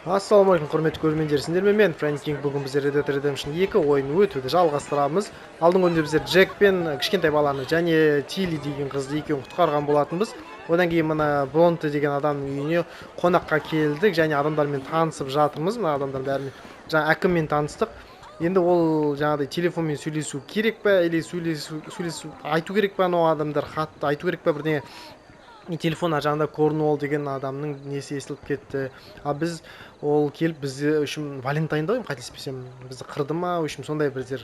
Ассалаумағалейкум, құрметті көрермендер, сіздермен мен Фрэнкинг. Бүгін біздер Red Dead Redemption 2 ойынын өтуді жалғастырамыз. Алдыңғы ойында біздер Джек пен кішкентай баланы және Тилли деген қызды екеуін құтқарған болатынбыз. Одан кейін мына Бронте деген адамның үйіне қонаққа келдік және адамдармен танысып жатырмыз. Мына адамдар бәрімен жаңа әкіммен таныстық. Енді ол жаңағыдай телефонмен сөйлесу керек па, или сөйлесу айту керек па, анау адамдар хатты айту керек па, бірдеңе. Телефон ажағында Корнуолл деген адамның несі естіліп кетті. А біз ол келіп бізді үшін Валентайнда ғой, қателеспесем, бізді қырды ма, үшін сондай біздер.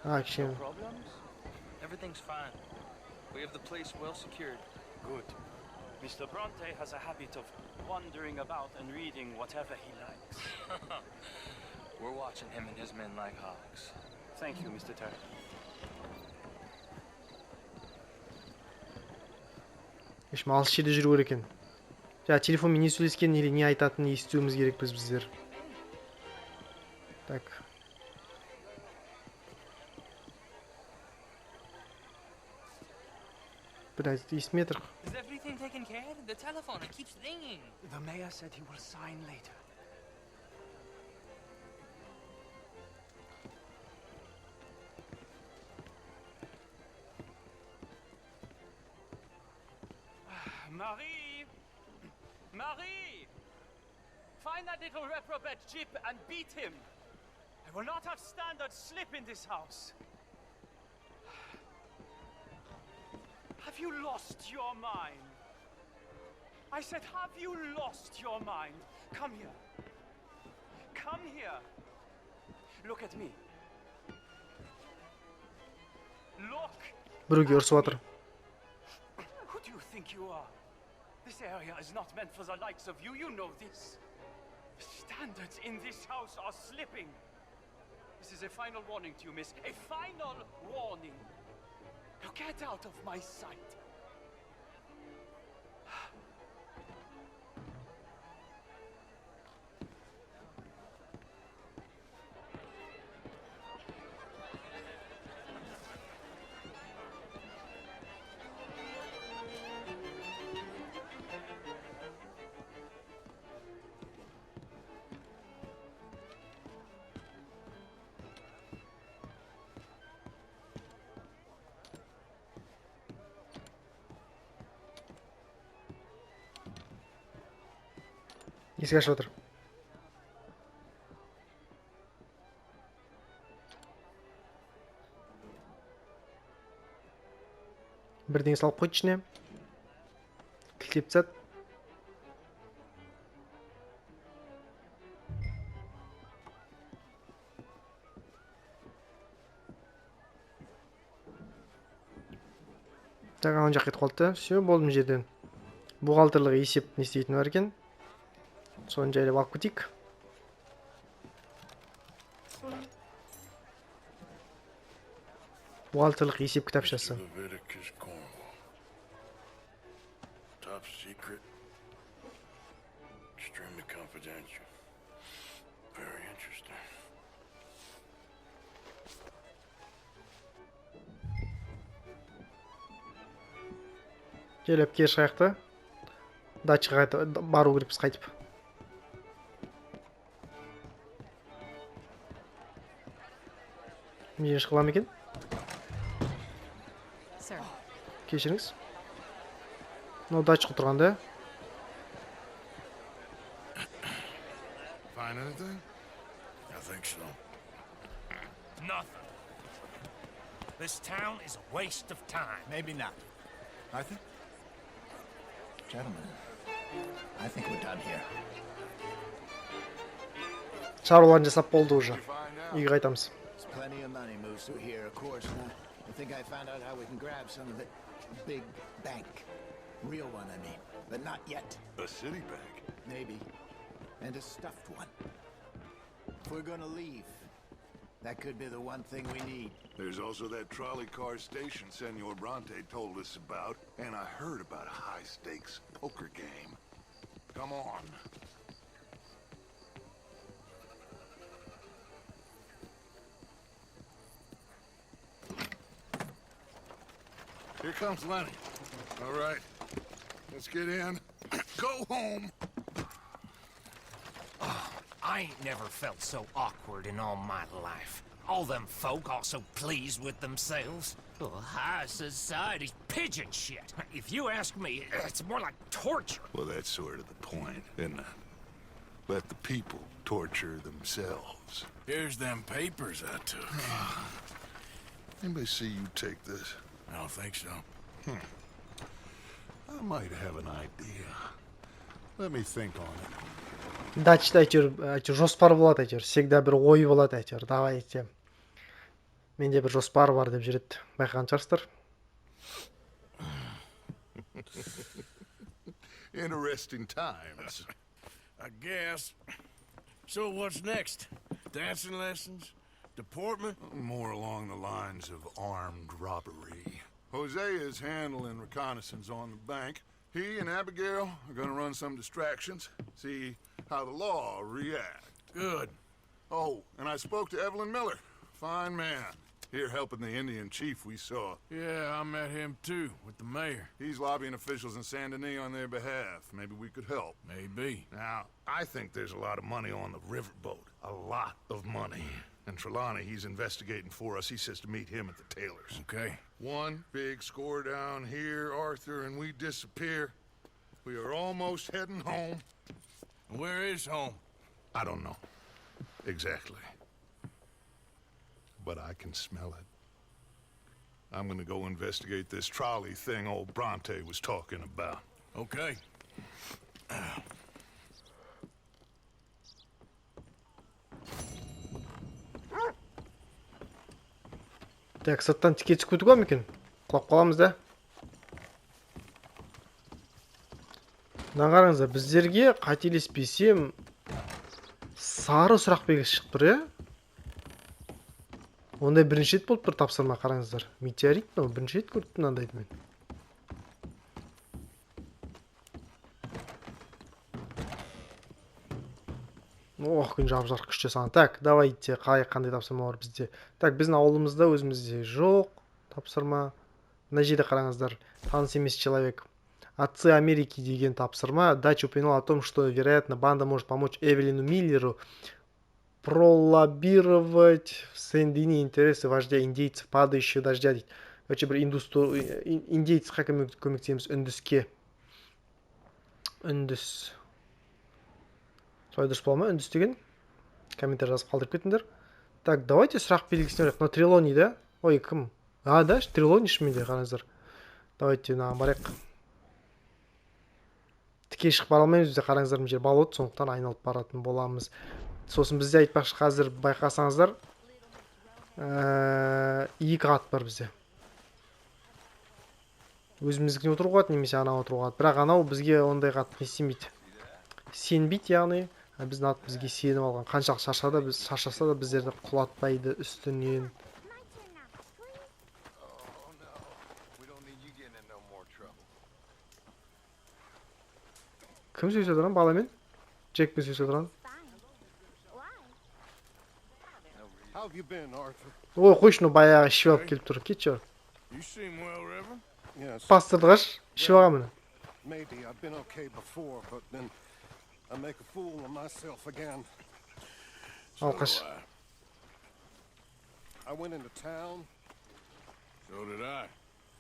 Кішкене. Everything's fine. We have the place well secured. Good. Mr. Bronte has a habit of wandering about and reading whatever he likes. We're watching him and his men like hawks. Thank you, Mr. Terry. Ешім алыс жерде жүру керек екен. Телефонмен не сөйлескен, или не айтатынын естуіміз керек біздер. Так. Блядь, есіме тұр. Is everything taken care of? The telephone, it keeps ringing. The mayor said he will sign later. Marie! Marie! Find that little reprobate Jip and beat him. I will not have standard slip in this house. Have you lost your mind? I said, have you lost your mind? Come here. Come here. Look at me. Look. Біреуге ұрсып жатыр. Who do you think you are? This area is not meant for the likes of you. You know this. Standards in this house are slipping. This is a final warning to you, miss. A final warning. Now get out of my sight. Есік ашып жатыр. Бірдеңе салып қойды ішіне. Кілтеп тастады. Ана жақ кетіп қалды. Все, болдым жерден. Бухгалтерлік есеп не істейтін бар екен. Соны жайлап алып кетейік. Бухгалтерлік есеп кітапшасы. Top secret. Extremely confidential. Very interesting. Келіп кеш қаяқты. Датчыға бару керек біз қайтып. Мен шықылам екен. Кешіріңіз. Мынау датчық тұрғанда. Find anything? I think so. Nothing. This town is a waste of time. Maybe not. I think... Gentlemen, I think we're done here. Шаруаларын жасап болды уже. Үйге қайтамыз. Plenty of money moves through here, of course. I think I found out how we can grab some of it. Big bank. Real one, I mean. But not yet. A city bank? Maybe. And a stuffed one. If we're gonna leave, that could be the one thing we need. There's also that trolley car station Senor Bronte told us about, and I heard about a high-stakes poker game. Come on. Here comes Lenny. All right. Let's get in. Go home. I ain't never felt so awkward in all my life. All them folk all so pleased with themselves. Oh, high society's pigeon shit. If you ask me, it's more like torture. Well, that's sort of the point, isn't it? Let the people torture themselves. Here's them papers I took. Anybody see you take this? I don't think so. I might have an idea. Let me think on it. Дачта әйтеуір жоспар болады әйтеуір. Всегда бір ой болады әйтеуір. Давай етем. Менде бір жоспар бар деп жүреді. Байқаған шығарсыздар. Interesting times. I guess. So what's next? Dancing lessons? Deportment? More along the lines of armed robbery. Jose is handling reconnaissance on the bank. He and Abigail are gonna run some distractions, see how the law reacts. Good. Oh, and I spoke to Evelyn Miller. Fine man. Here helping the Indian chief we saw. Yeah, I met him too, with the mayor. He's lobbying officials in Saint Denis on their behalf. Maybe we could help. Maybe. Now, I think there's a lot of money on the riverboat. A lot of money. And Trelawney, he's investigating for us. He says to meet him at the Taylor's. Okay. One big score down here, Arthur, and we disappear. We are almost heading home. Where is home? I don't know. Exactly. But I can smell it. I'm gonna go investigate this trolley thing old Bronte was talking about. Okay. Так, сырттан тіке түсіп кетуге мүмкін. Құлап қаламыз да. Мына қараңыздар, біздерге қателеспесем сары сұрақ белгісі шығып тұр, иә? Ондай бірінші рет болып бір тапсырма, қараңыздар. Метеорит мынау бірінші рет көрдім мынандайды мен. Ох, күн жап-жарық күште саны. Так, давайте, қандай тапсырма бар бізде. Так, біздің ауылымызда өзімізде жоқ тапсырма. Мына жерде қараңыздар, таныс емес человек. Отцы Америки деген тапсырма. Дач упомянул о том, что, вероятно, банда может помочь Эвелину Миллеру пролоббировать в Сен-Дени интересы вождя индейцев, падающего дождя дейді. Өте бір индейцқа көмектесеміз үндіске. Үндіс. Солай дұрыс бола ма? Үндіс деген комментарий жазып қалдырып кетіңдер. Так, давайте сұрақ белгісіне барайық. Но Трелони, да? Ой, кім? А, да, Трелони шыменде, қараңыздар. Давайте мынаған барайық. Тіке шығып бара алмаймыз, бізде қараңыздар, мына жер болот, сондықтан айналып баратын боламыз. Сосын бізде айтпақшы, қазір байқасаңыздар, екі ат бар бізде. Өзіміздікіне отыруға ат, немесе анау отыруға ат. Бірақ анау бізге ондай ат не істемейді. Сенбейді, яғни біздің ат бізге сеніп алған. Қаншалық шаршаса да біздерді құлатпайды үстінен. Кім сөйсе тұрған? Баламен? Джекпен сөйсе тұрған? Ой, қойшыны баяғы ішіп алып келіп тұр. Кетші бар. Пастырды қаш, ішіп алған мені. Maybe I've been okay before, but then I make a fool of myself again. Алқаш. I went into town. So did I.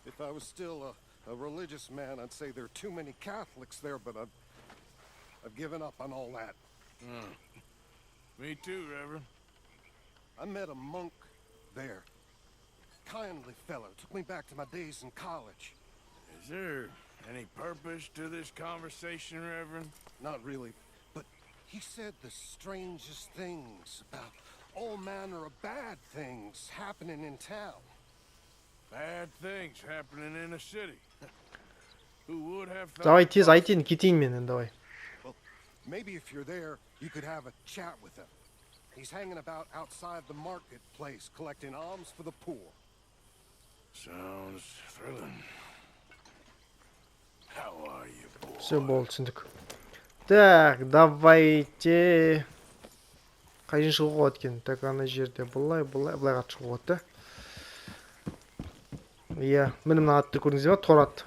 If I was still a religious man, I'd say there are too many Catholics there, but I've given up on all that. Me too, Reverend. I met a monk there. Kindly fellow, took me back to my days in college. Is there any purpose to this conversation, Reverend? Not really, but he said the strangest things about all manner of bad things happening in town. Bad things happening in a city. Who would have thought? Давай тез айтайын, кетейін мен енді, давай. Well, maybe if you're there, you could have a chat with him. He's hanging about outside the marketplace, collecting alms for the poor. Sounds thrilling. How are you, boy? Все болды, түсіндік. Так, давайте. Қай жерден шығуға өткен? Так, ана жерде бұлай қатып шығуға өтті. Иә, міне мына атты көрдіңіздер ме? Тор ат.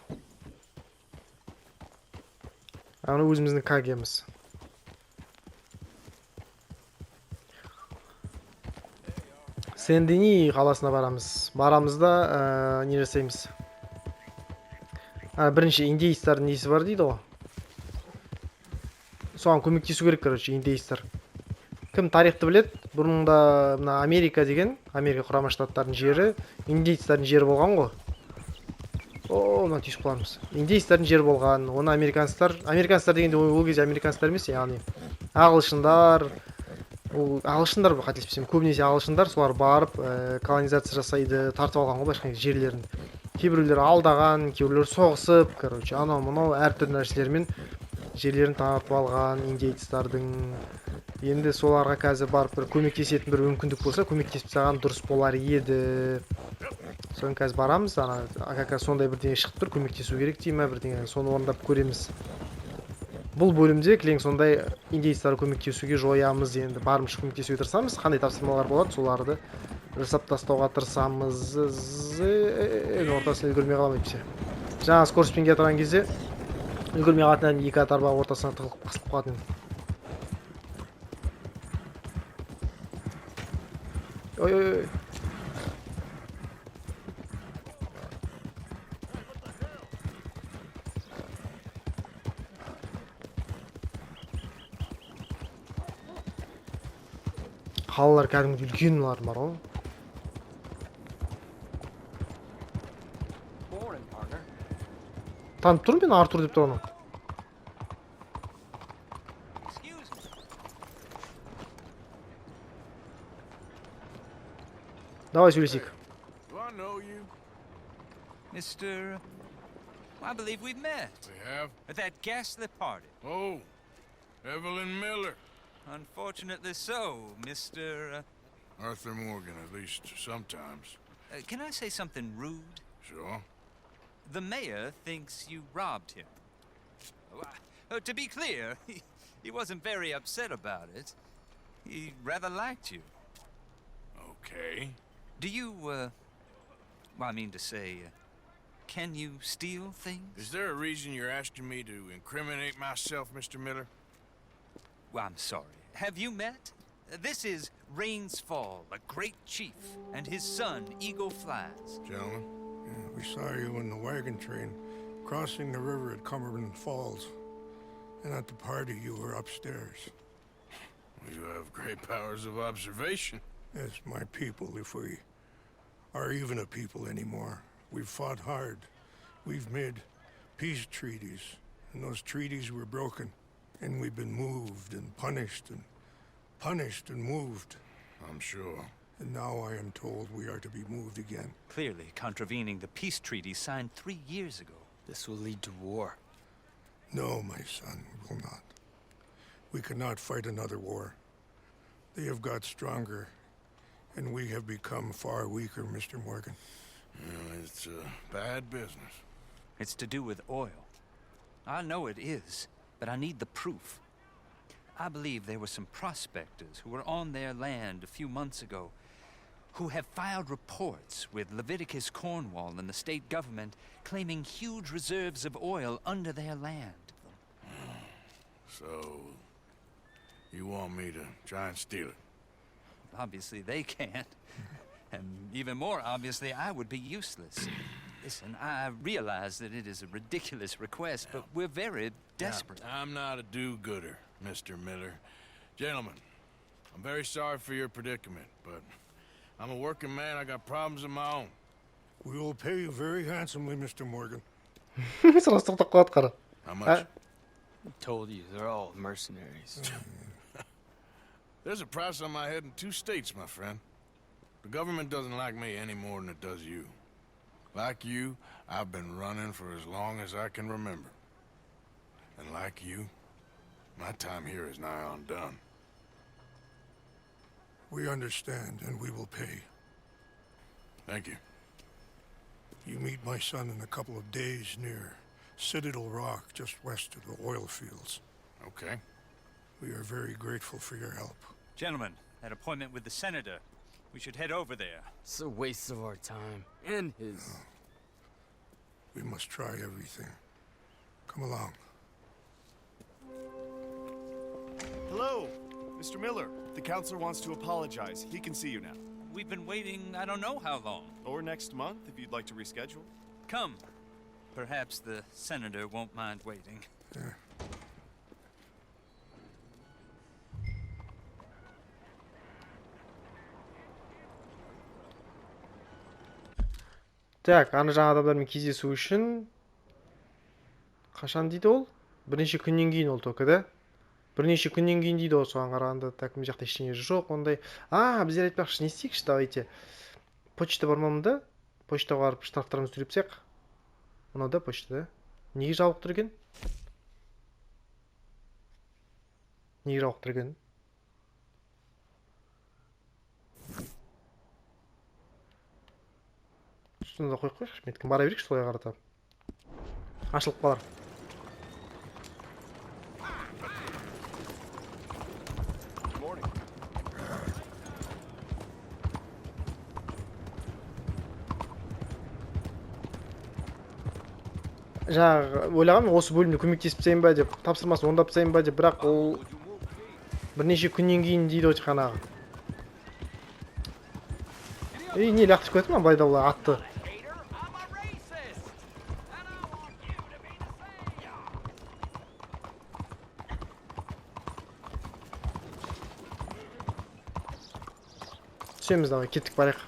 Ана өзіміздің кагеміз. Сен-Дени қаласына барамыз да не жасаймыз. Бірінші индейстардың несі бар дейді ғой. Соған көмектесу керек, короче, индейстер. Кім тарихты білет? Бұрында мына Америка деген, Америка құрама штаттарының жері, индейстардың жері болған ғой. Мына түйісіп қаламыз. Индейстардың жері болған. Оны американстар дегенде ол кезде американстар емес, яғни ағылшындар, ба қателеспесем, көбінесе ағылшындар, солар барып колонизация жасайды, тартып алған ғой башқа жерлерін. Кейбіреулер алдаған, кейбіреулер соғысып, короче, анау-мынау әртүрлі нәрселермен жерлерін тартып алған индейцтардың. Енді соларға қазір барып бір көмектесетін бір мүмкіндік болса, көмектесіп тастаған дұрыс болар еді. Соны қазір барамыз, ана сондай бірдеңе шығып тұр, көмектесу керек дейме бірдеңе, соны орындап көреміз. Бұл бөлімде кілең сондай индейцтарға көмектесуге жоямыз, енді барымызша көмектесуге тырысамыз. Қандай тапсырмалар болады, соларды жасап тастауға тырысамыз. Ортасына үлгермей қаламайды бізге. Жаңа скороспен келе тұрған кезде үлгермей қалатын екі ат арба ортасына тығылып қысылып қалатын. Ой. Қалалар кәдімгі үлкен бар ғой. Танып тұрмын мен Артур деп тұрғанын. Давай сөйлесейік. Do I know you? Mr. I believe we've met. We have? At that ghastly party. Oh, Evelyn Miller. Unfortunately so, Mr. Arthur Morgan, at least sometimes. Can I say something rude? Sure. The mayor thinks you robbed him. To be clear, he wasn't very upset about it. He rather liked you. Okay. Do you, I mean to say, can you steal things? Is there a reason you're asking me to incriminate myself, Mr. Miller? Well, I'm sorry. Have you met? This is Rains Fall, a great chief, and his son, Eagle Flies. Gentlemen? Yeah, we saw you in the wagon train crossing the river at Cumberland Falls. And at the party, you were upstairs. You have great powers of observation. Yes, my people, if we are even a people anymore. We've fought hard. We've made peace treaties, and those treaties were broken. And we've been moved and punished and moved. I'm sure. And now I am told we are to be moved again. Clearly contravening the peace treaty signed 3 years ago. This will lead to war. No, my son, will not. We cannot fight another war. They have got stronger, and we have become far weaker, Mr. Morgan. Well, it's a bad business. It's to do with oil. I know it is, but I need the proof. I believe there were some prospectors who were on their land a few months ago who have filed reports with Leviticus Cornwall and the state government claiming huge reserves of oil under their land. So, you want me to try and steal it? Obviously they can't. And even more obviously, I would be useless. Listen, I realize that it is a ridiculous request, but we're very desperate. Now, I'm not a do-gooder, Mr. Miller. Gentlemen, I'm very sorry for your predicament, but I'm a working man. I got problems of my own. We will pay you very handsomely, Mr. Morgan. How much? I told you, they're all mercenaries. There's a price on my head in 2 states, my friend. The government doesn't like me any more than it does you. Like you, I've been running for as long as I can remember. And like you, my time here is nigh undone. We understand, and we will pay. Thank you. You meet my son in a couple of days near Citadel Rock, just west of the oil fields. Okay. We are very grateful for your help. Gentlemen, that appointment with the senator. We should head over there. It's a waste of our time. And his. We must try everything. Come along. Hello, Mr. Miller. The counselor wants to apologize. He can see you now. We've been waiting I don't know how long. Or next month, if you'd like to reschedule. Come. Perhaps the senator won't mind waiting. Так, аны жаңа адамдармен кездесу үшін қашан дейді ол? Бірнеше күннен кейін ол только, да? Бірнеше күннен кейін дейді ол, соған қарағанда. Так, бұл жақта ештеңе жоқ, ондай. Біздер айтпақшы, не істейікші, давайте. Почта бар ма мұнда? Почтаға барып штрафтарымызды төлепсек. Мынау да почта, да? Неге жабық тұр екен? Неге жабық тұр екен? Сонда қойып қойшы, мен бара берейікші солай қарата. Ашылып қалар. Жаңағы ойлағанмын, осы бөлімде көмектесіп тастайын ба деп, тапсырмасын орындап тастайын ба деп, бірақ ол бірнеше күннен кейін дейді ғой қанағы. Не лақтырып кетті ма былай да былай атты. Түсеміз, давай, кеттік барайық.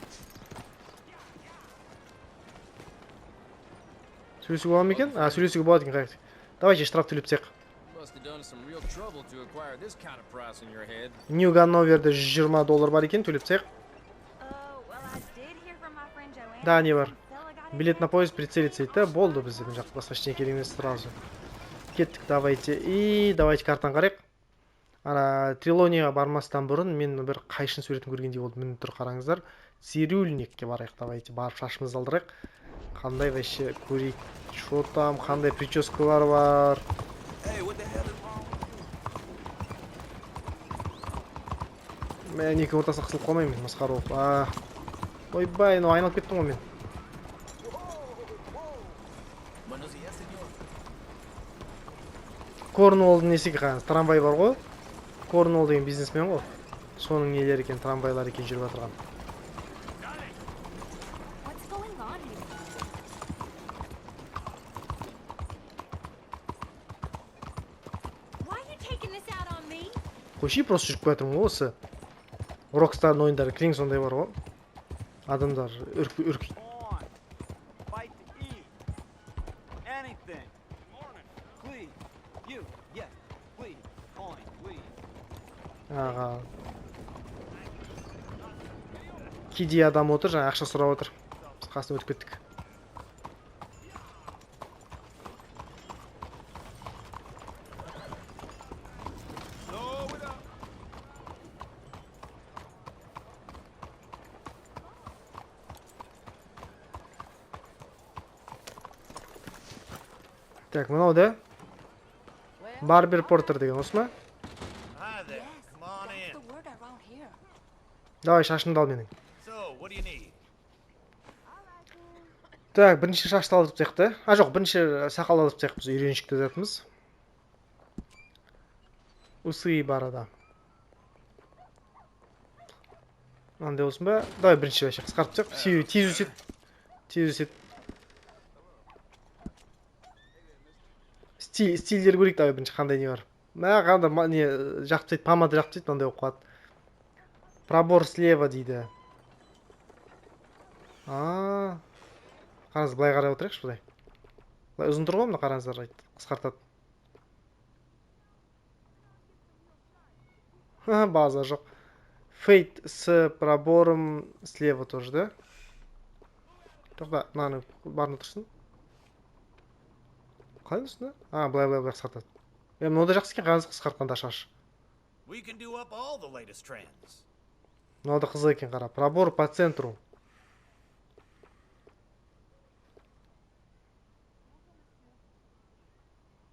Сөйлесуге болады ма екен? Сөйлесуге болады екен, қайық. Давайте штраф төлепсек. Нью-Ганноверде $120 бар екен, төлепсек. Да, не бар. Билет на поезд прицелиться дейді. Болды бізде бұл жақта басқа ештеңе керек емес сразу. Кеттік, давайте. И давайте картаны қарайық. Трилонияға бармастан бұрын мен бір қайшын суретін көргендей болды. Міне тұр, қараңыздар. Цирюльникке барайық, давайте. Барып шашымызды алдырайық. Қандай вообще көрейік. Шо там, қандай прическалар бар. Мен екі ортасына қысылып қалмаймын, масқара болып. Ойбай, айналып кеттім ғой мен. Корнуоллдың несі екен, трамвай бар ғой. Корнуолл деген бизнесмен ғой. Соның нелер екен, трамвайлар екен жүріп отырған. Қойши, просто жүріп кетірмін ғой осы. Рокстардың ойындары кілең сондай бар ғой. Адамдар үркейді. Кедей адам отыр, жаңа ақша сұрап отыр. Біз қасына өтіп кеттік. Так, мынау да Барбер Портер деген осы ма? Давай, шашымды ал менің. Так, бірінші шашты алдырып таяқ та. Жоқ, бірінші сақал алдырып таяқ, біз үйреншікті затымыз. Усы бар ада. Андай болсын ба? Давай, бірінші вообще қысқартып таяқ. Тез өсет. Тез өсет. Стильдер көрейік, давай, бірінші қандай не бар. Қандай не жақып тайды, помада жақып тайды, мынандай болып қалады. Пробор слева дейді. Қараңыз, былай қарай отырайықшы, былай. Былай ұзын тұр ғой, мына қараңыздар, қысқартады. База жоқ. Фейт с пробором слева тоже, да? Тоқта, мынаны барына тұрсын. Қалай ұсында? Былай қысқартады. Мынау да жақсы екен, қараңыз қысқартқанда шаш. Мынау да қызық екен, қара. Пробор по центру.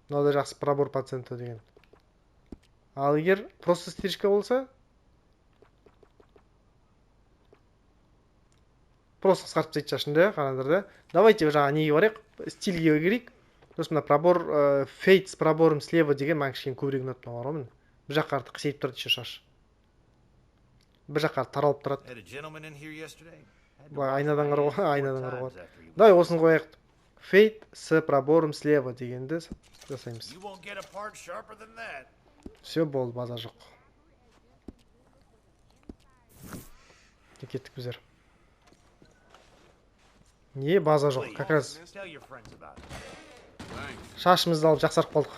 Мынау да жақсы, пробор по центру деген. Ал егер просто стрижка болса, просто қысқартып тастайды шашында, қараңдар да. Давайте жаңа неге барайық, стильге керейік. Сосын мына пробор, фейт с пробором слева деген маған кішкене көбірек ұнады, мына бар ғой міне. Бұл жаққа артық қисайып тұрды еще шаш. бір жаққа таралып тұрады. Had a gentleman in here yesterday? Былай айнадан қарауға, айнадан қарауға. Давай осыны қояйық. Фейт с пробором слева дегенді жасаймыз. You won't get a part sharper than that. Все, болды, база жоқ. Кеттік біздер. Не база жоқ, как раз Tell your friends about it. шашымызды алып жақсарып қалдық.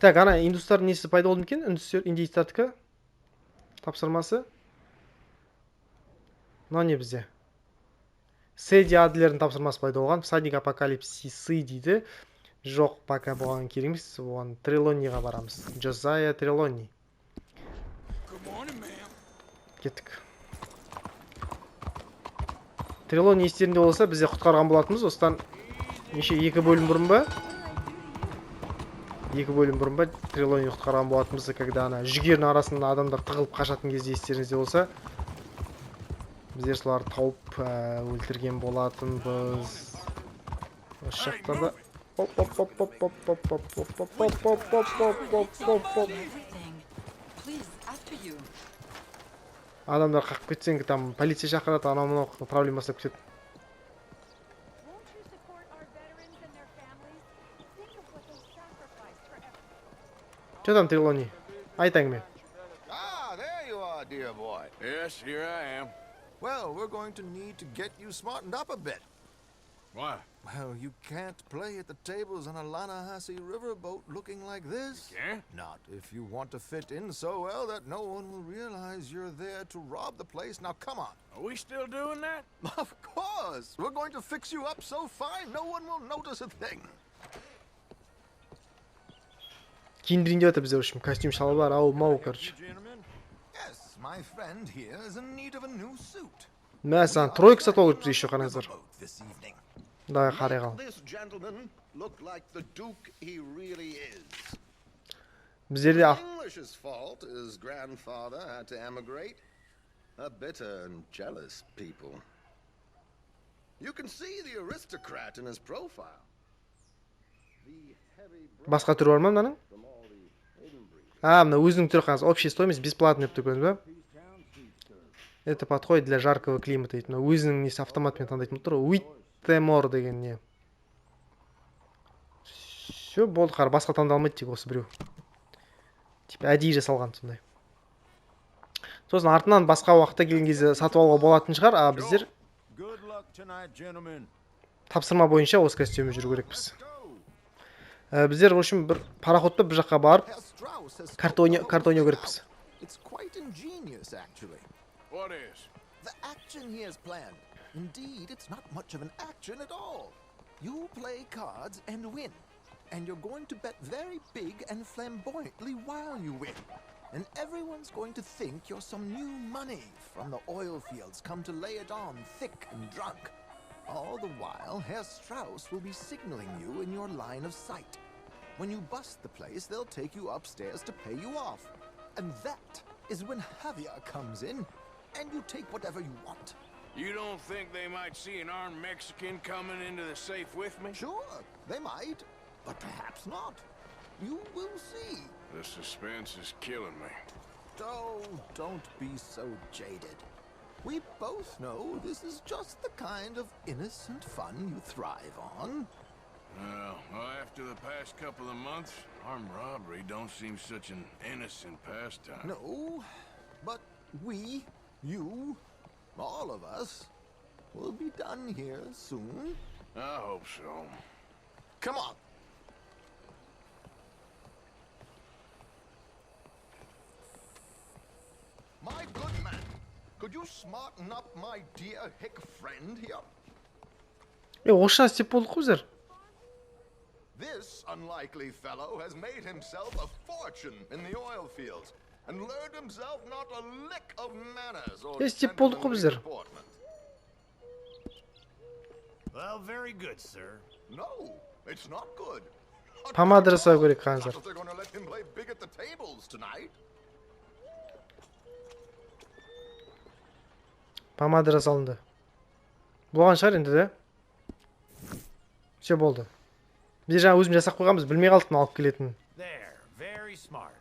Так, ана индустардың несі пайда болды екен? Индейстардікі тапсырмасы. Мынау не бізде? Сэдди адлердің тапсырмасы пайда болған. Всадник апокалипсисы дейді. Жоқ, пока болған керек емес. Оған Трелонниға барамыз. Джозайя Трелонни. Кеттік. Трелонни естерінде болса, бізде құтқарған болатынбыз. Осыдан неше 2 бөлім бұрын ба? 2 бөлім бұрын ба Трелонни құтқарған болатынбыз, когда ана жүгерінің арасында адамдар тығылып қашатын кезде естеріңізде болса, біздер соларды тауып өлтірген болатынбыз. Осы жақтарда адамдар қақып кетсең, там полиция шақырады, анау-мынау проблема бастап кетеді. Что там, Трелонни? Айтаң мен. Ah, there you are, dear boy. Yes, here I am. Well, we're going to need to get you smartened up a bit. Why? Well, you can't play at the tables on a Lanahasi riverboat looking like this. Can't? Not if you want to fit in so well that no one will realize you're there to rob the place. Now, come on. Are we still doing that? Of course. We're going to fix you up so fine, no one will notice a thing. Киіндірейін деп жатыр біздер үшін. Костюм шалбар, ау-мау, короче. Yes, my friend here is in need of a new suit. Мә, саған тройка сатып алып еще қараңыздар. Давай қарай қал. This gentleman looked like the duke he really is. Біздерде English's fault his grandfather had to emigrate. A bitter and jealous people. You can see the aristocrat in his profile. басқа түрі бар ма мынаның? Мына өзінің түрі қараңыз. Общая стоимость бесплатный деп көрдіңіз ба? Это подходит для жаркого климата дейді. Өзінің несі автоматпен таңдайтын тұр. Уиттемор деген не. Все, болды, қар басқа таңдалмайды тек осы біреу. Типа әдейі жасалған сондай. Сосын артынан басқа уақытта келген кезде сатып алуға болатын шығар, а біздер тапсырма бойынша осы костюммен жүру керекпіз. Біздер үшін бір пароходта бір жаққа барып картония керекпіз. It's quite ingenious, actually. What is? The action he has planned. Indeed, it's not much of an action at all. You play cards and win. And you're going to bet very big and flamboyantly while you win. And everyone's going to think you're some new money from the oil fields come to lay it on thick and drunk. All the while, Herr Strauss will be signaling you in your line of sight. When you bust the place, they'll take you upstairs to pay you off. And that is when Javier comes in, and you take whatever you want. You don't think they might see an armed Mexican coming into the safe with me? Sure, they might, but perhaps not. You will see. The suspense is killing me. Oh, don't be so jaded. We both know this is just the kind of innocent fun you thrive on. Well, after the past couple of months, armed robbery don't seem such an innocent pastime. No, but we, you, all of us, will be done here soon. I hope so. Come on. My good man, could you smarten up my dear hick friend here? Орысша істеп болдық қой біздер. This unlikely fellow has made himself a fortune in the oil fields and learned himself not a lick of manners or істеп болдық қой біздер. Well, very good, sir. No, it's not good. Помада жасау керек қазір. They're going to let him play big at the tables tonight. Помада жасалынды. Болған шығар енді де. Все болды. Біз жаңа өзім жасап қойғанбыз, білмей қалдық алып келетін. There, very smart.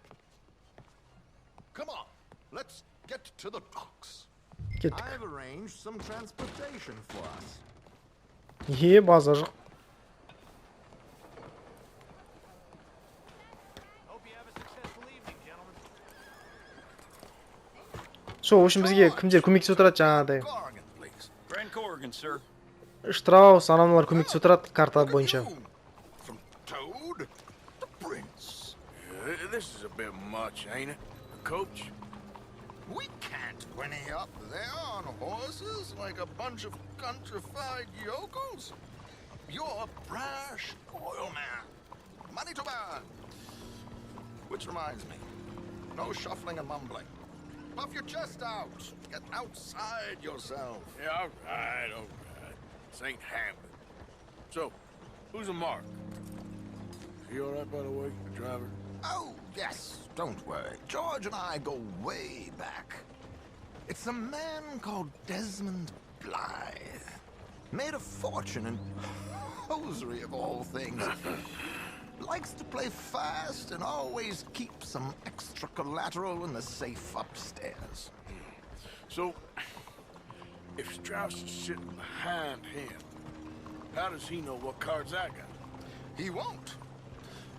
Come on, let's get to the docks. Кеттік. I've arranged some transportation for us. База жоқ. Hope you have a successful evening, gentlemen. Шо, в общем, бізге кімдер көмектесіп отырады жаңағыдай. Corrigan, please. Grand Corrigan, sir. Штраус, анамалар көмектесіп отырады карта бойынша. From Toad to Prince. This is a bit much, ain't it? Coach? We can't whinny up there on horses like a bunch of countrified yokels. You're a brash oil man. Money to burn. Which reminds me, no shuffling and mumbling. Puff your chest out. Get outside yourself. Yeah, all right. This ain't happening. So, who's a mark? Is he all right, by the way, the driver? Oh, yes, don't worry. George and I go way back. It's a man called Desmond Blythe. Made a fortune in hosiery of all things. Likes to play fast and always keep some extra collateral in the safe upstairs. So, if Strauss is sitting behind him, how does he know what cards I got? He won't.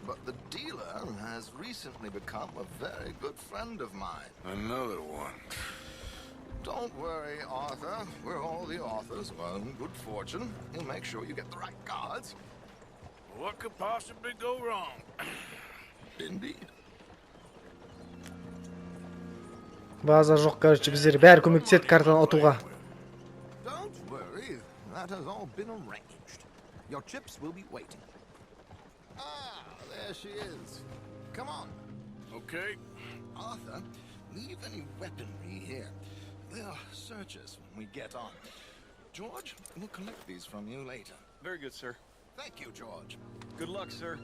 But the dealer has recently become a very good friend of mine. Another one. Don't worry, Arthur. We're all the authors of our own good fortune. He'll make sure you get the right cards. What could possibly go wrong? Indeed. База жоқ, короче, біздер бәрі көмектеседі картаны ұтуға. Don't worry. That has all been arranged. Your chips will be waiting. Ah, there she is. Come on. Okay. Arthur, leave any weaponry here. They'll search us when we get on. George, we'll collect these from you later. Very good, sir. Thank you, George. Good luck, sir.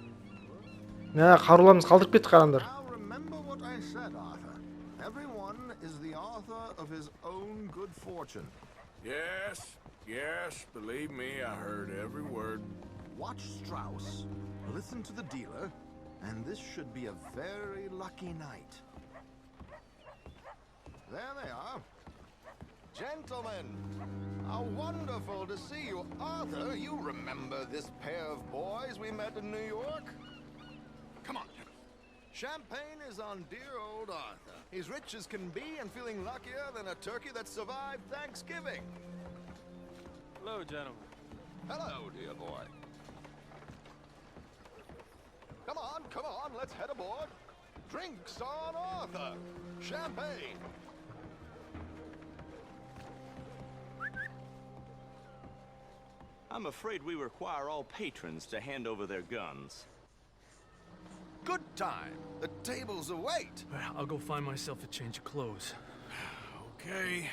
Қаруларымыз қалдырып кетті қараңдар. Now remember what I said, Arthur. Everyone is the author of his own good fortune. Yes, believe me, I heard every word. Watch Strauss, listen to the dealer, and this should be a very lucky night. There they are. Gentlemen, how wonderful to see you. Arthur, you remember this pair of boys we met in New York? Come on. Champagne is on dear old Arthur. He's rich as can be and feeling luckier than a turkey that survived Thanksgiving. Hello, gentlemen. Hello, dear boy. Come on, let's head aboard. Drinks on Arthur. Champagne. I'm afraid we require all patrons to hand over their guns. Good time. The tables await. I'll go find myself a change of clothes. Okay.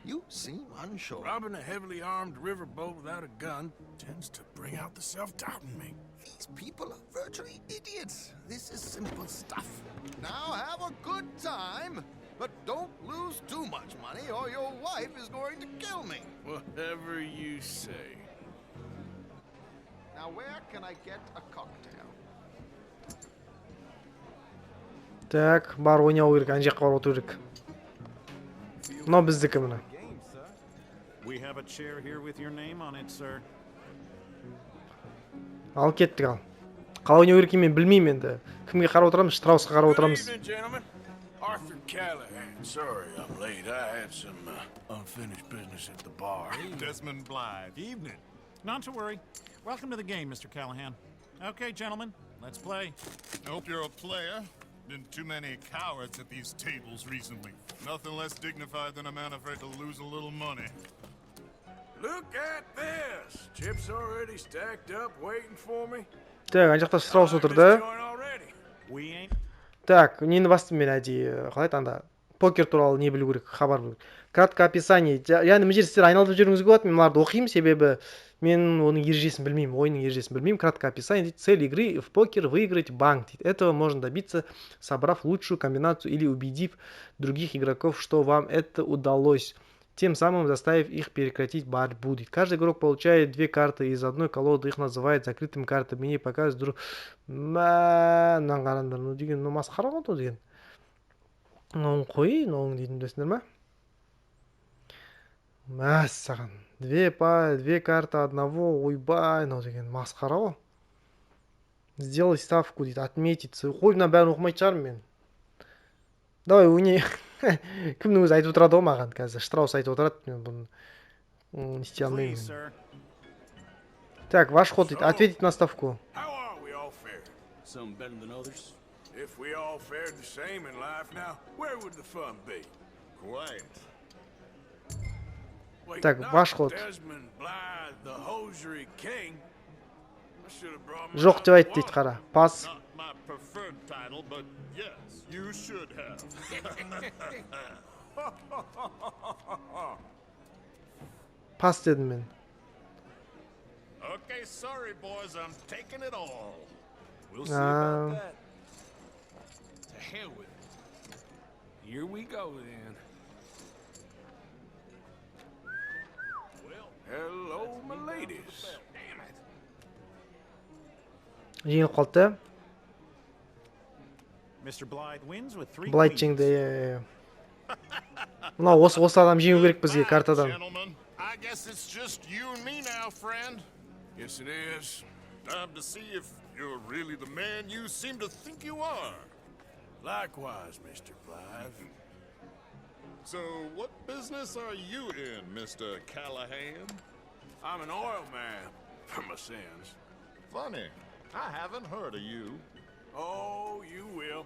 You seem unsure. Robbing a heavily armed riverboat without a gun tends to bring out the self-doubt in me. These people are virtually idiots. This is simple stuff. Now have a good time, but don't lose too much money or your wife is going to kill me. Whatever you say. Now where can I get a cocktail? Так, бар ойнау керек, ана жаққа барып отыру керек. Мынау біздікі мына. We have a chair here with your name on it, sir. Ал кеттік ал. Қалай ойнау керек мен білмеймін енді. Кімге қарап отырамыз? Штраусқа қарап отырамыз. Good evening, gentlemen. Arthur Callahan. Sorry I'm late. I had some unfinished business at the bar. Desmond Blythe. Evening. Not to worry. Welcome to the game, Mr. Callahan. Okay, gentlemen, let's play. I hope you're a player. Been too many cowards at these tables recently. Nothing less dignified than a man afraid to lose a little money. Look at this. Chips already stacked up waiting for me. Так, ана жақта Штраус отырды. We ain't. Так, нені бастым мен әдейі, қалай анда покер туралы не білу керек, хабар білу керек. Краткое описание. Яғни мына жерде сіздер айналдырып жүруіңізге болады, мен мыналарды оқимын, себебі мен оның ережесін білмеймін, ойынның ережесін білмеймін. Краткое описание дейді, цель игры в покер выиграть банк дейді. Этого можно добиться, собрав лучшую комбинацию или убедив других игроков, что вам это удалось, тем самым заставив их прекратить борьбу дейді. Каждый игрок получает две карты из одной колоды, их называют закрытыми картами, и показывают друг... Мынаны қараңдар, ну деген, ну масқара ғой деген. Мынауын қой, мынауын дейтін білесіңдер ма? Мәссаған. Две карты одного, ойбай, мынау деген масқара ғой. Сделай ставку дейді, отметить. Қой, мына бәрін оқымайтын шығармын мен. Давай, өне... Кімнің өзі айтып отырады ғой маған қазір. Штраус айтып отырады. Мен бұны не істей алмаймын. Так, ваш ход дейді, ответить на ставку. Some better than others. If we all fared the same in life now, where would the fun be? Quiet. Wait, Так, ваш ход. Desmond Blythe, the hosiery king. I should have brought my Жоқ деп айт дейді, қара. Пас. Not my preferred title, but yes, you should have. Пас дедім мен. Okay, sorry, boys, I'm taking it all. We'll see about that. To hell with it. Here we go then. Well, hello, my ladies. Damn it. Жеңіліп қалды. Mr. Blythe wins with 3 Блайт queens. жеңді. Мынау осы адам жеңу керек бізге картадан. Gentlemen, I guess it's just you and me now, friend. Yes, it is. Time to see if you're really the man you seem to think you are. Likewise, Mr. Blythe. So, what business are you in, Mr. Callahan? I'm an oil man, for my sins. Funny, I haven't heard of you. Oh, you will.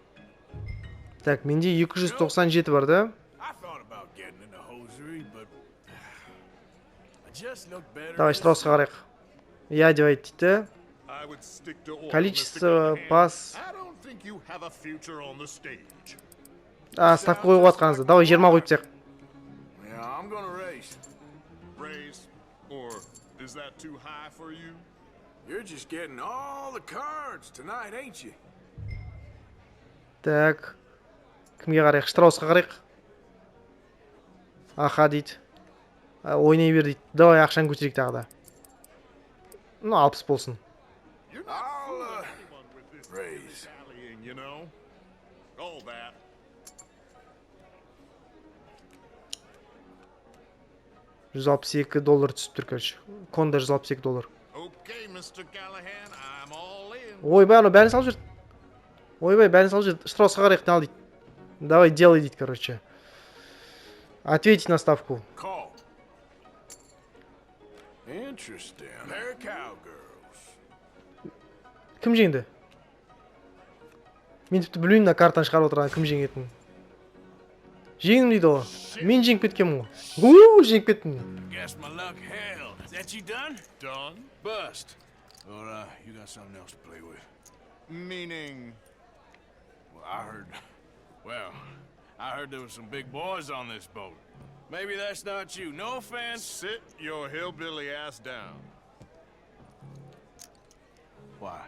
Так, менде 297 бар да. I thought about getting into hosiery, but I just look better. Давай, Штраусқа қарайық. Я деп айт дейді. I would stick to oil, Количество Mr. пас. Callahan. I don't think you have a future on the stage. Ставка қойып жатқаныңызды. Давай 20 қойып тастайық. Yeah, I'm gonna race. Raise? Or is that too high for you? You're just getting all the cards tonight, ain't you? Так. Кімге қарайық? Штраусқа қарайық. Аха дейді. Ойнай бер дейді. Давай ақшаны көтерейік тағы да. Ну, 60 болсын. You're not I'll, fooling anyone with this raise. dallying, you know? All that. $162 түсіп тұр, короче. Конда $162. Okay, Mr. Callahan, I'm all in. Ойбай, анау бәрін салып жүр. Ойбай, бәрін салып жүр. Штраусқа қарайық, не ал дейді. Давай, делай дейді, короче. Ответить на ставку. Call. Interesting. They're cowgirls. Кім жеңді? Мен тіпті білмеймін мына картаны шығарып отырған кім жеңетінін. Жеңдім дейді ғой. Мен жеңіп кеткенмін ғой. Жеңіп кеттім. Guess my luck held. Is that you done? Done? Bust. Or you got something else to play with? Meaning... Well, I heard there was some big boys on this boat. Maybe that's not you. No offense. Sit your hillbilly ass down. Why?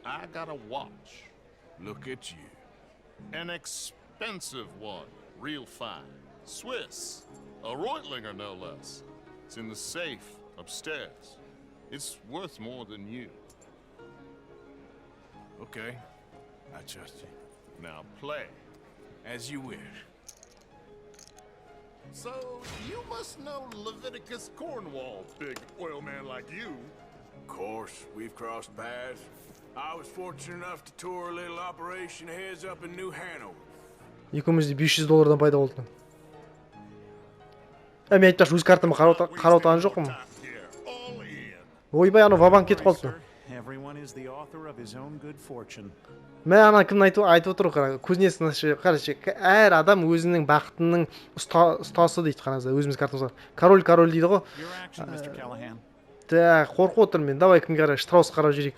I got a watch. Look at you. An expensive one. Real fine. Swiss. A Reutlinger, no less. It's in the safe upstairs. It's worth more than you. Okay. I trust you. Now play. As you wish. So, you must know Leviticus Cornwall, big oil man like you. Of course, we've crossed paths. I was fortunate enough to tour a little operation heads up in New Hanover. Екеуміз де $500 пайда болды. Мен айтпақшы өз картамы қарап отырған жоқпын. Ойбай, анау вабанк кетіп қалды. Everyone is the author of his own good fortune. Мен ана кім айтып отыр ғой, көзіне қарашы, әр адам өзінің бақытының ұстасы дейді, қараңыздар, өзіміз картамызға. Король дейді ғой. Так, қорқып отырмын мен. Давай кімге қарай, Штраус қарап жүрейік.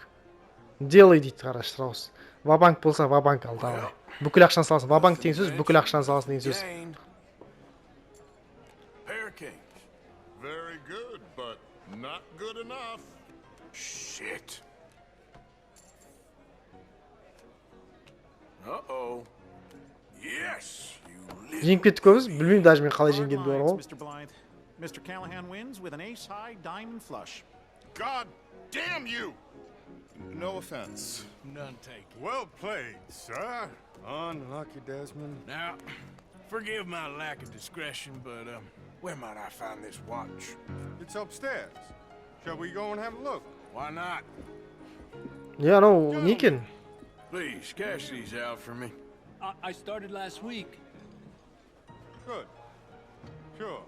Делай дейді, қара Штраус. Вабанк болса, вабанк ал, давай. Бүкіл ақшаны саласың. Вабанк деген сөз, бүкіл ақшаны саласың деген сөз. Very good, but not good enough. Shit. Uh-oh. Yes, you Жеңіп кеттік көбіз, білмеймін даже мен қалай жеңгенімді бар ғой. Mr. Blythe. Mr. Callahan wins with an ace-high diamond flush. God damn you! No offense. None taken. Well played, sir. Unlucky, Desmond. Now, Forgive my lack of discretion, but where might I find this watch? It's upstairs. Shall we go and have a look? Why not? Ya no, не екен? Please, cash these out for me. I started last week. Good. Sure.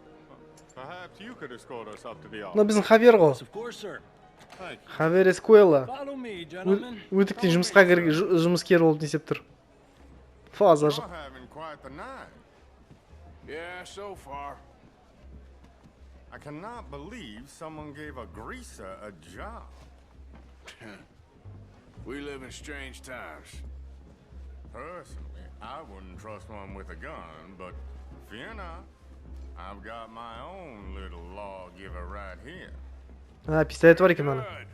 Perhaps you could escort us up to the Мына office. біздің Хавер ғой. Of course, sir. Thank you. Хавер Эскуэла. Follow me, gentlemen. Өтіктен жұмыскер болып несеп тұр. Фаза You're жоқ. having quite the night. Yeah, so far. I cannot believe someone gave a greaser a job. We live in strange times. Personally, I wouldn't trust one with a gun, but fear not. I've got my own little lawgiver right here. А, пистолет бар екен ана. Good.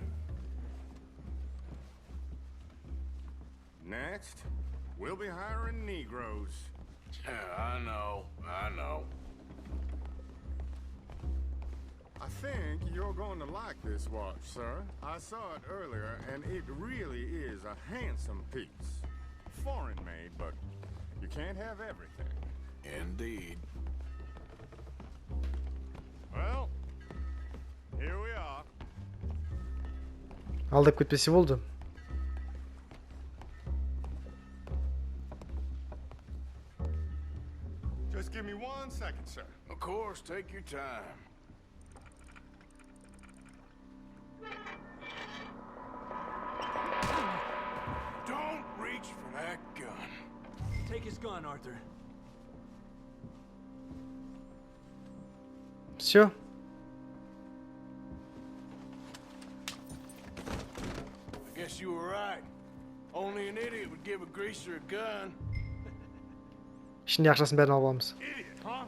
Next, we'll be hiring Negroes. I know. I think you're going to like this watch, sir. I saw it earlier, and it really is a handsome piece. Foreign made, but you can't have everything. Indeed. Well, here we are. Алдап кетпесе болды. Just give me 1 second, sir. Of course, take your time. Don't reach for that gun. Take his gun, Arthur. Все. I guess you were right. Only an idiot would give a greaser a gun. Ішінде ақшасын бәрін алып аламыз. Idiot, huh?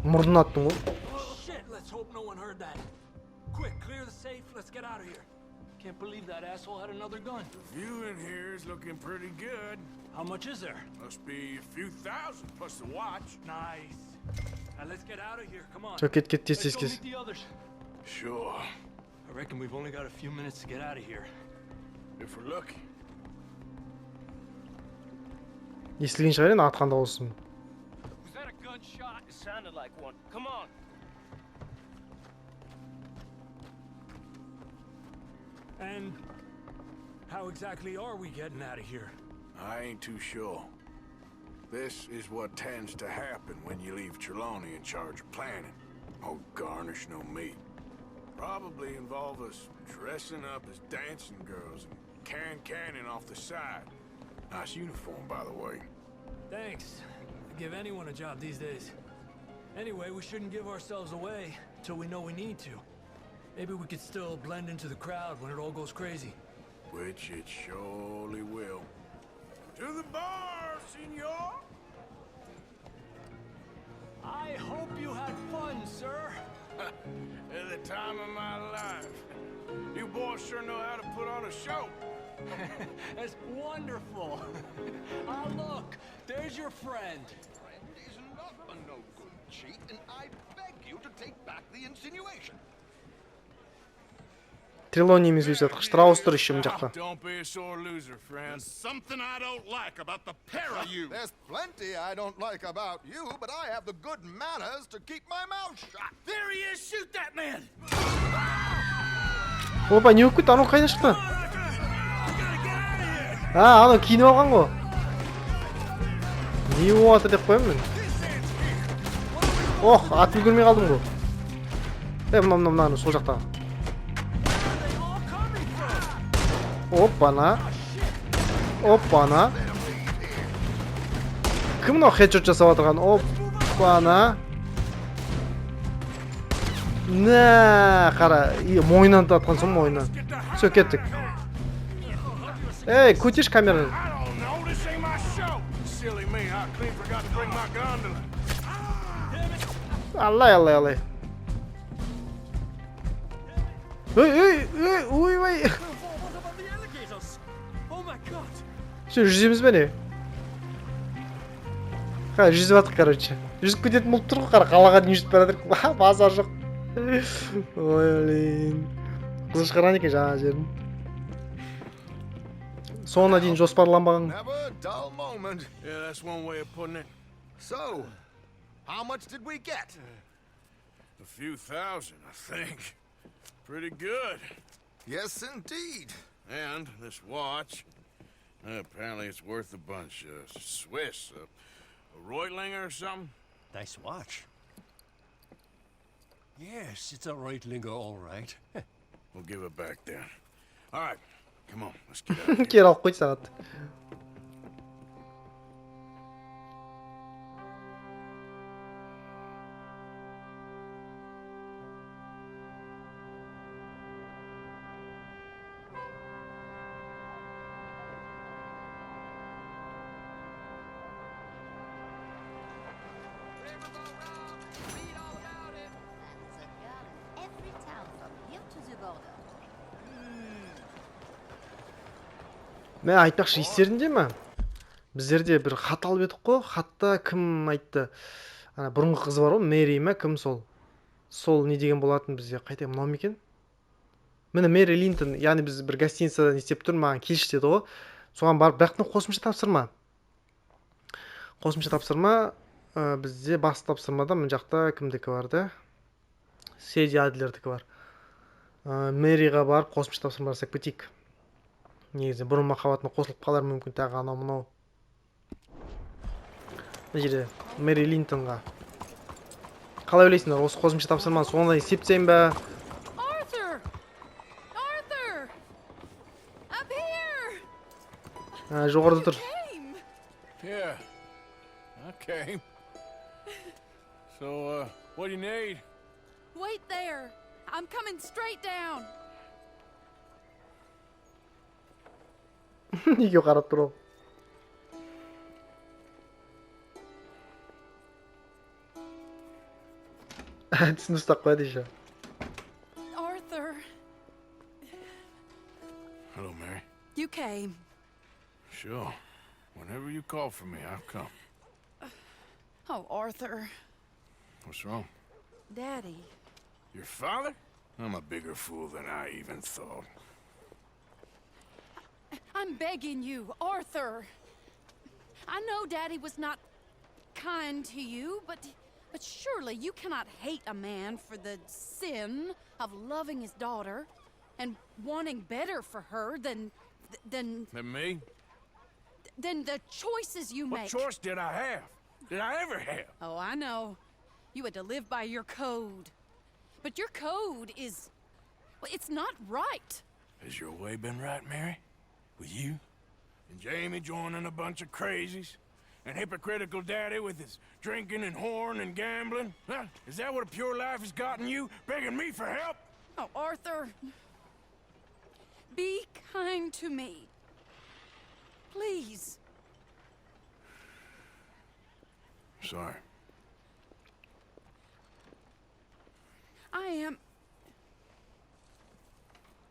Мұрнын аттың ғой. Shit, let's hope no one heard that. Quick, clear the safe. Let's get out of here. Can't believe that asshole had another gun. The view in here is looking pretty good. How much is there? Must be a few thousand plus the watch. Nice. Now let's get out of here. Come on. Все, кет, тез, Let's тез, go тез. meet the others. Sure. I reckon we've only got a few minutes to get out of here. If we're lucky. Естілген шығар енді атқан дауысын. Was that a gunshot? It sounded like one. Come on. And how exactly are we getting out of here? I ain't too sure. This is what tends to happen when you leave Trelawney in charge of planning. No garnish, no meat. Probably involve us dressing up as dancing girls and carrying cannon off the side. Nice uniform, by the way. Thanks. I'd give anyone a job these days. Anyway, we shouldn't give ourselves away till we know we need to. Maybe we could still blend into the crowd when it all goes crazy. Which it surely will. To the bar, senor! I hope you had fun, sir. At the time of my life. You boys sure know how to put on a show. That's wonderful. Ah, look, there's your friend. Friend is not a no-good cheat, and I beg you to take back the insinuation. Трелониямен сөйлеседі. Штраус тұр еще мына жақта. Don't be a sore loser, friend. Something I don't like about the pair of you. There's plenty I don't like about you, but I have the good manners to keep my mouth shut. There he is! Shoot that man! Опа, не өкпет, анау қайда шықты? А, анау киініп алған ғой. Не болып жатыр деп қоямын мен. Ох, ат үлгермей қалдым ғой. Мына сол жақтағы. Опана. Опана. Кім мынау хедшот жасап отырған? Опана. На, қара, мойнынан татқан соң мойнынан. Все, кеттік. Эй, көтеш камераны. Аллай. Ой. Все, жүземіз бе не? Жүзіп атық, короче. Жүзіп кететін болып тұр ғой, қара, қалаға дейін жүзіп барадыр. Базар жоқ. Ой, блин. Қызы шығарған екен жаңа жерін. Соңына дейін жоспарланбаған. Never a dull moment. Yeah, that's one way of putting it. So, how much did we get? A few thousand, I think. Pretty good. Yes, indeed. And this watch, apparently it's worth a bunch. Swiss, a Reutlinger or something? Nice watch. Yes, it's a Reutlinger, all right. We'll give it back then. All right, come on, let's get out of here. Кері алып қой сағат. Мә айтпақшы естерінде ме? Біздерде бір хат алып едік қой. Хатта кім айтты? Ана бұрынғы қыз бар ғой, Мэри ме, кім сол? Сол не деген болатын бізде? Қайта мынау ма екен? Міне Мэри Линтон, яғни біз бір гостиницадан істеп тұр, маған келші деді ғой. Соған барып, бірақтың қосымша тапсырма. Қосымша тапсырма бізде бас тапсырмада мына жақта кімдікі бар да? Седи Адлердікі бар. Мэриға барып қосымша тапсырма жасап кетейік. Негізі бұрын махаббатына қосылып қалар мүмкін тағы анау мынау. Мына жерде Мэри Линтонға. Қалай ойлайсыңдар, осы қосымша тапсырманы соңына есептейін бе? Arthur! Arthur! Up here! Жоғарыда тұр. Yeah, I came. So, what do you need? Wait there. I'm coming straight down. Неге қарап тұр ол? Әдісін ұстап қойды еще. Arthur, Hello, Mary. you came. Sure. Whenever you call for me, I'll come. Oh, Arthur. What's wrong? Daddy. Your father? I'm a bigger fool than I even thought. I'm begging you, Arthur. I know Daddy was not kind to you, but surely you cannot hate a man for the sin of loving his daughter and wanting better for her than Than me? than the choices you make. What choice did I have? Did I ever have? Oh, I know. You had to live by your code. But your code is... well, it's not right. Has your way been right, Mary? With you? And Jamie joining a bunch of crazies? And hypocritical daddy with his drinking and whoring and gambling? Huh? Is that what a pure life has gotten you? Begging me for help? Oh, Arthur. Be kind to me. Please. Sorry.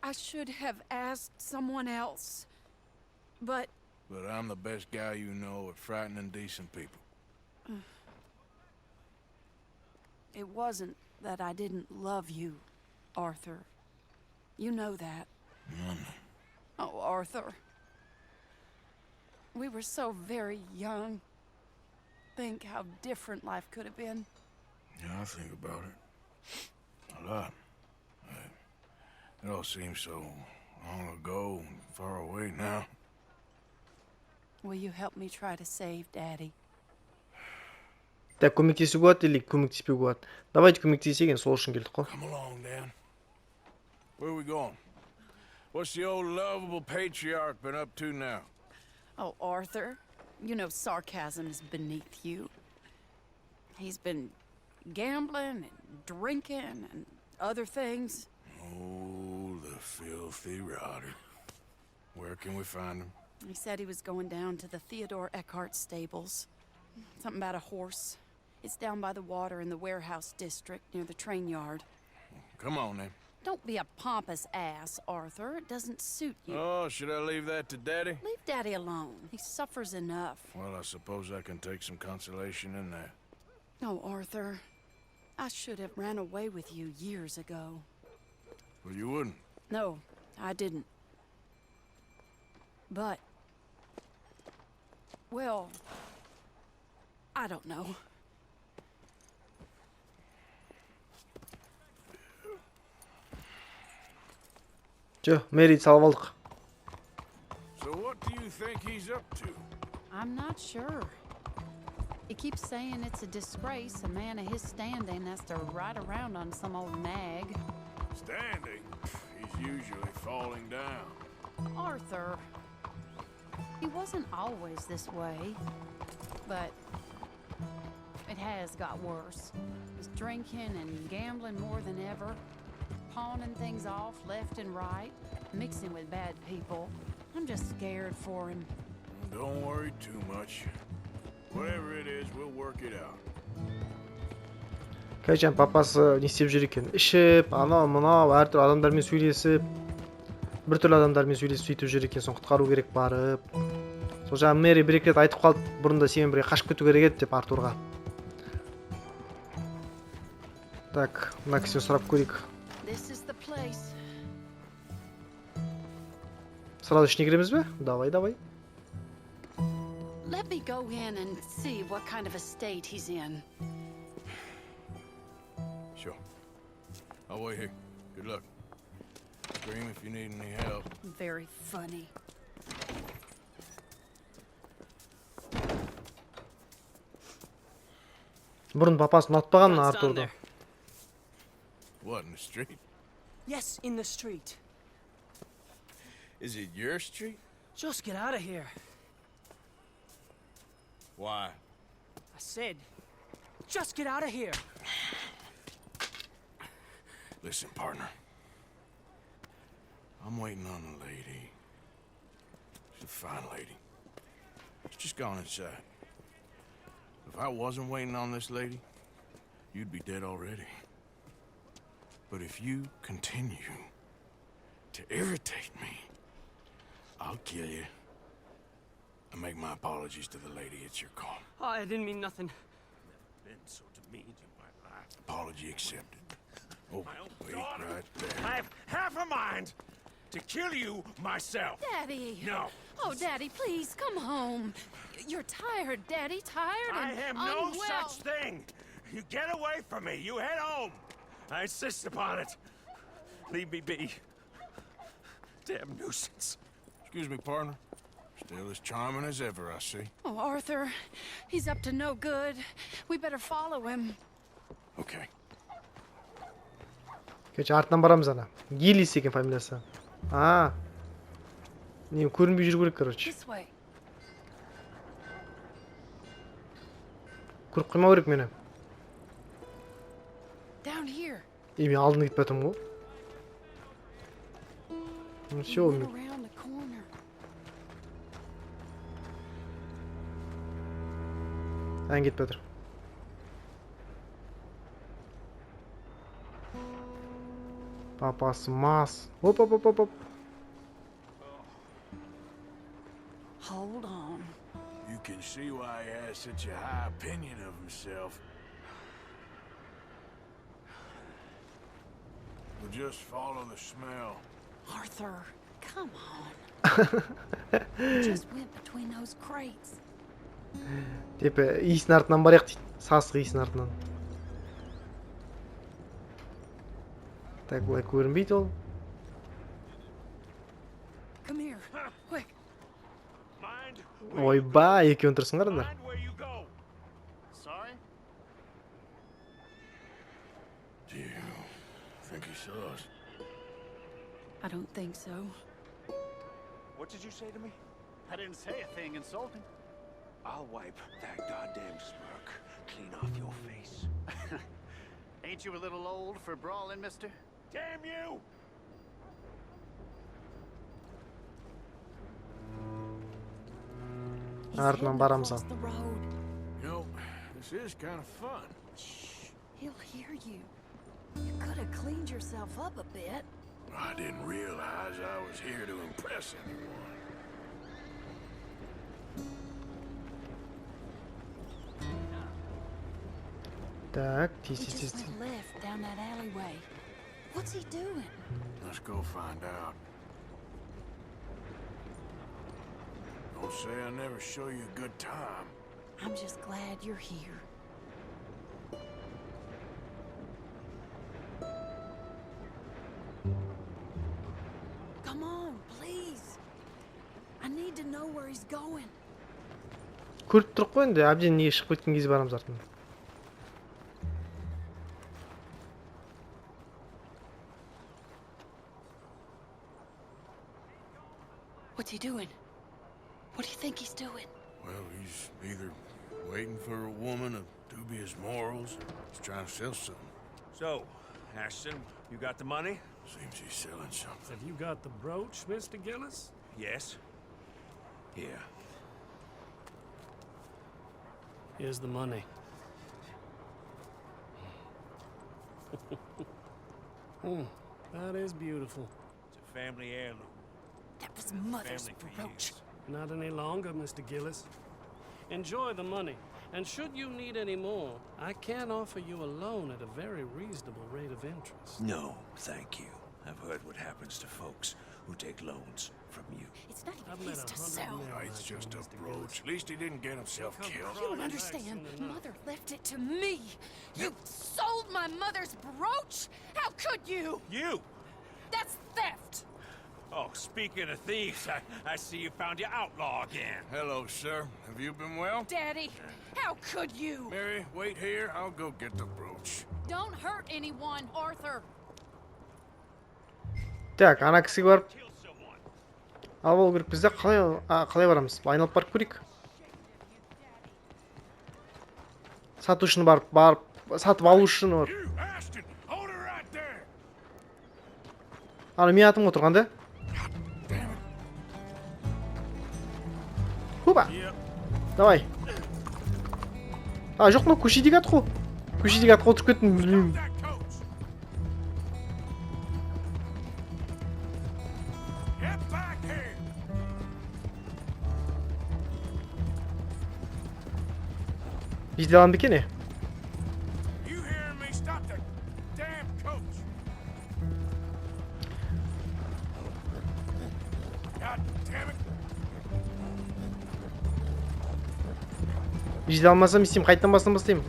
I should have asked someone else. But I'm the best guy you know at frightening decent people. it wasn't that I didn't love you, Arthur. You know that. Oh, Arthur. We were so very young. Think how different life could have been. Yeah, I think about it. A lot. It all seems so long ago and far away now. Will you help me try to save Daddy? Так, көмектесуге болады или көмектеспеуге болады? Давайте көмектесейік, сол үшін келдік қой. Come along, Dan. Where are we going? What's the old lovable patriarch been up to now? Oh, Arthur, you know sarcasm is beneath you. He's been gambling and drinking and other things. Oh, the filthy rotter. Where can we find him? He said he was going down to the Theodore Eckhart stables. Something about a horse. It's down by the water in the warehouse district near the train yard. Come on, then. Don't be a pompous ass, Arthur. It doesn't suit you. Oh, should I leave that to Daddy? Leave Daddy alone. He suffers enough. Well, I suppose I can take some consolation in that. No, Arthur. I should have ran away with you years ago. Well, you wouldn't. No, I didn't. But, well, I don't know. Жо, Мэри салып алдық. So what do you think he's up to? I'm not sure. He keeps saying it's a disgrace a man of his standing has to ride around on some old nag. Standing? He's usually falling down. Arthur, he wasn't always this way, but it has got worse. He's drinking and gambling more than ever, pawning things off left and right, mixing with bad people. I'm just scared for him. Don't worry too much. Whatever it is, we'll work it out. Кәжен папасы не істеп жүр екен? Ішіп, анау мынау әртүрлі адамдармен сөйлесіп, біртүрлі адамдармен сөйлесіп сөйтіп жүр екен. Соны құтқару керек барып. Сол жаңа Мэри бір-екі рет айтып қалды, бұрында сен бірге қашып кету керек еді деп Артурға. Так, мына кісіден сұрап көрейік. Сразу ішіне кіреміз бе? Давай. Let me go in and see what kind of a state he's in. Sure. I'll wait here. Good luck. Scream if you need any help. Very funny. Бұрын папасын ұнатпаған Артурды. What, in the street? Yes, in the street. Is it your street? Just get out of here. Why? I said, just get out of here. Listen, partner. I'm waiting on the lady. She's a fine lady. She's just gone inside. If I wasn't waiting on this lady, you'd be dead already. But if you continue to irritate me, I'll kill you. And make my apologies to the lady. It's your call. Oh, I didn't mean nothing. Been so demeaned in my life. Apology accepted. Oh, wait right there. I have half a mind to kill you myself. Daddy! No. Oh, Daddy, please, come home. You're tired, Daddy, tired I and have no unwell. such thing. You get away from me. You head home. I insist upon it. Leave me be. Damn nuisance. Excuse me, partner. Still as charming as ever, I see. Oh, Arthur, he's up to no good. We better follow him. Okay. Кәже артынан барамыз ана. Гиллис екен фамилиясы. Не, көрінбей жүру керек, короче. This way. Көріп қоймау керек мені. Down here. Мен алдын кетіп жатырмын ғой. Все, Around the corner. ән кетіп жатыр. Папасы мас. Оп. Hold on. You can see why he has such a high opinion of himself. We'll just follow the smell. Arthur, come on. We just went between those crates. Деп, иісінің артынан барайық дейді. Сасық иісінің артынан. Так, бұлай көрінбейді ол. Come here, quick. Ойба, екеуін тұрсыңдар да. Sorry? Do you think he saw us? I don't think so. What did you say to me? I didn't say a thing insulting. I'll wipe that goddamn smirk clean off your face. Ain't you a little old for brawling, mister? Damn you! Артынан барамыз. You know, this is kind of fun. Shh, he'll hear you. You could have cleaned yourself up a bit. I didn't realize I was here to impress anyone. Так, He just went left down that alleyway. What's he doing? Let's go find out. Don't say I never show you a good time. I'm just glad you're here. Come on, please. I need to know where he's going. Көріп тұрық қой енді, әбден неге шығып кеткен кез барамыз артында. What's he doing? What do you think he's doing? Well, he's either waiting for a woman of dubious morals, or he's trying to sell something. So, Ashton, you got the money? Seems he's selling something. Have you got the brooch, Mr. Gillis? Yes. Yeah. Here's the money. That is beautiful. It's a family heirloom. That was Mother's brooch. Not any longer, Mr. Gillis. Enjoy the money. And should you need any more, I can offer you a loan at a very reasonable rate of interest. No, thank you. I've heard what happens to folks who take loans from you. It's not even his to sell. No, it's just a brooch. At least he didn't get himself killed. You don't understand. Mother left it to me. You sold my mother's brooch? How could you? You! That's theft. Oh, speaking of thieves, I see you found your outlaw again. Hello, sir. Have you been well? Daddy, how could you? Mary, wait here. I'll go get the brooch. Don't hurt anyone, Arthur. Так, ана кісіге барып алып алу керек бізде. Қалай барамыз? Айналып барып көрейік. Сатушыны барып сатып алушыны барып. Ана мен атым отырғанда. Хупа. Давай. Жоқ, мынау көшедегі ат қой. Көшедегі атқа отырып кеттім, білмеймін. Bizde lan bir kere. Bizde almasam isteyeyim, kayıttan basın basayım.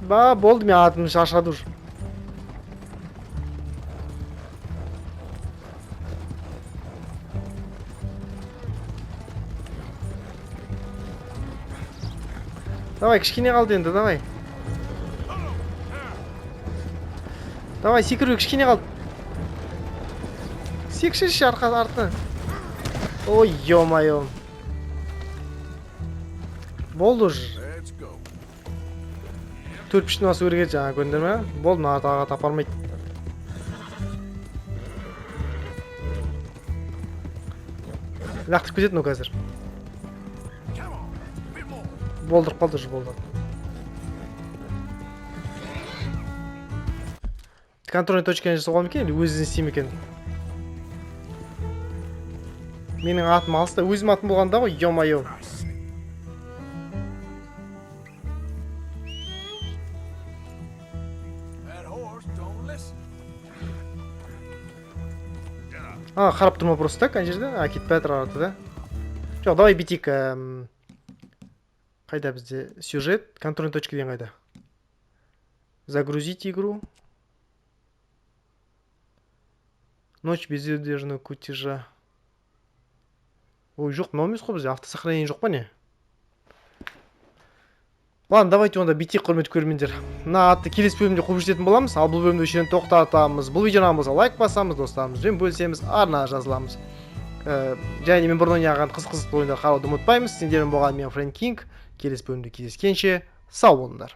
Ba, boldum ya atım aşağı dur. Давай, кішкене қалды енді, давай. Давай, секіру, кішкене қалды. Секшірші артына. Ой, ё-моё. Болды уже. 4-5-тен асу керек еді, жаңа көндір ме? Болды, мына атаға тапармайды. Лақтырып кетеді, ну қазір. Болдырып қалды уже, болды. Контрольный точканы жасауға ма екен, или өзін істейм екен? Менің атым алыста, өзім атым болғанда ғой, ё-моё. Қарап тұрма просто, қай жерде? Кетіп бәтір арады, да? Жоқ, давай битик. Қайда бізде сюжет? Контрольный точка деген қайда? Загрузить игру. Ночь безудержного кутежа. Ой, жоқ, мынау емес қой бізде. Автосохранение жоқ па не? Ладно, давайте онда битик, құрметті көрермендер. Мына атты келесі бөлімде қуып жететін боламыз. Ал бұл бөлімді үшінен тоқтатамыз. Бұл видеоны болса лайк басамыз, достарымызбен бөлісеміз, Арнаға жазыламыз. Және мен бұрын ойнаған қызықты ойындар қарауды ұмытпаймыз. Сендермен болған мен Фрэнк Кинг. Келесі бөлімде кездескенше сау болыңдар.